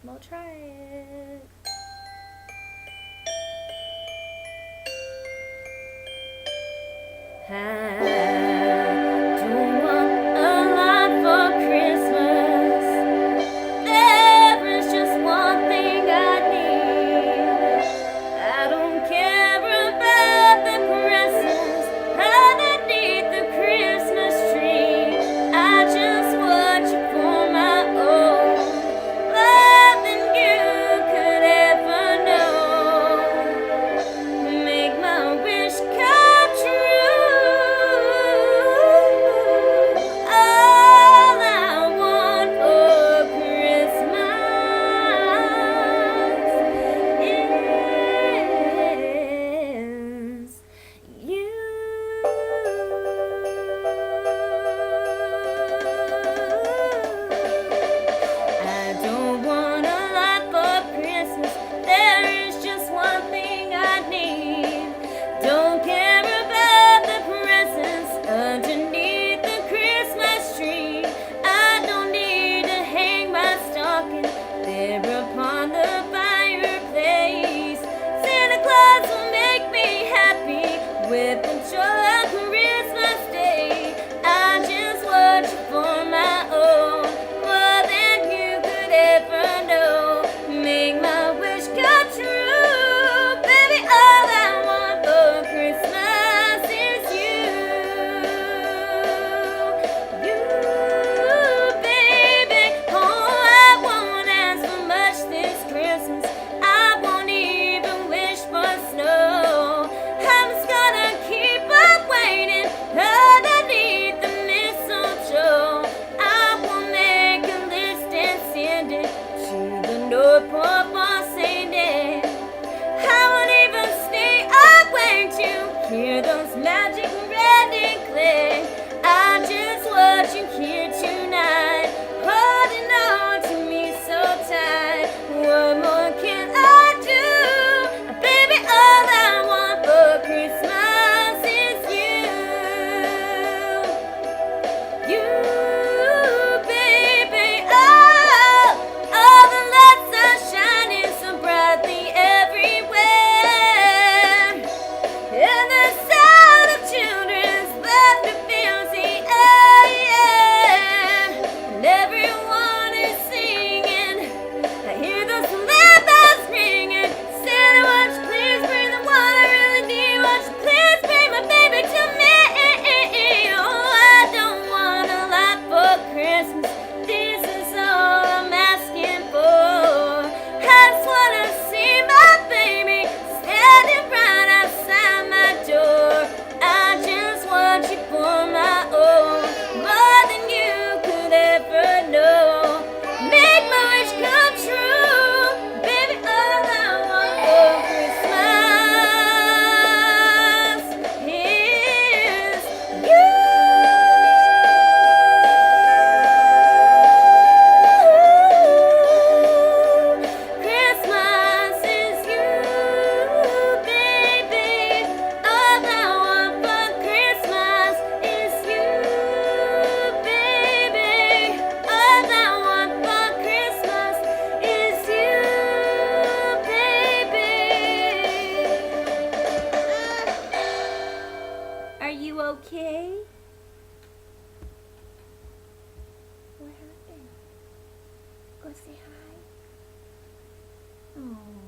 We'll try it. I don't want a lot for Christmas. There is just one thing I need. I don't care about the presents underneath the Christmas tree. I just want you for my own, more than you could ever know. Make my wish come true. All I want for Christmas is you. I don't want a lot for Christmas. There is just one thing I need. Don't care about the presents underneath the Christmas tree. I don't need to hang my stocking there upon the fireplace. Santa Claus will make me happy with the joy of Christmas Day. I just want you for my own, more than you could ever know. Make my wish come true, baby. All I want for Christmas is you. You, baby. Oh, I won't ask for much this Christmas. I won't even wish for snow. I'm just gonna keep on waiting underneath the mistletoe. I will make a list and send it to the North Pole for St. Day. I won't even stay awake to hear those magic red and clay. I just want you here tonight, holding on to me so tight. What more can I do? Baby, all I want for Christmas is you. You, baby. Oh, all the lights are shining so brightly everywhere. And the sound of children's laughter fills the air. And everyone is singing. I hear those sleigh bells ringing. Santa, won't you please bring the one I really need? Won't you please bring my baby to me? Oh, I don't want a lot for Christmas. This is all I'm asking for. I just wanna see my baby standing right outside my door. I just want you for my own, more than you could ever know. Make my wish come true, baby. All I want for Christmas is you. Christmas is you, baby. All I want for Christmas is you, baby. All I want for Christmas is you, baby. Are you okay? What happened? Go say hi. Oh.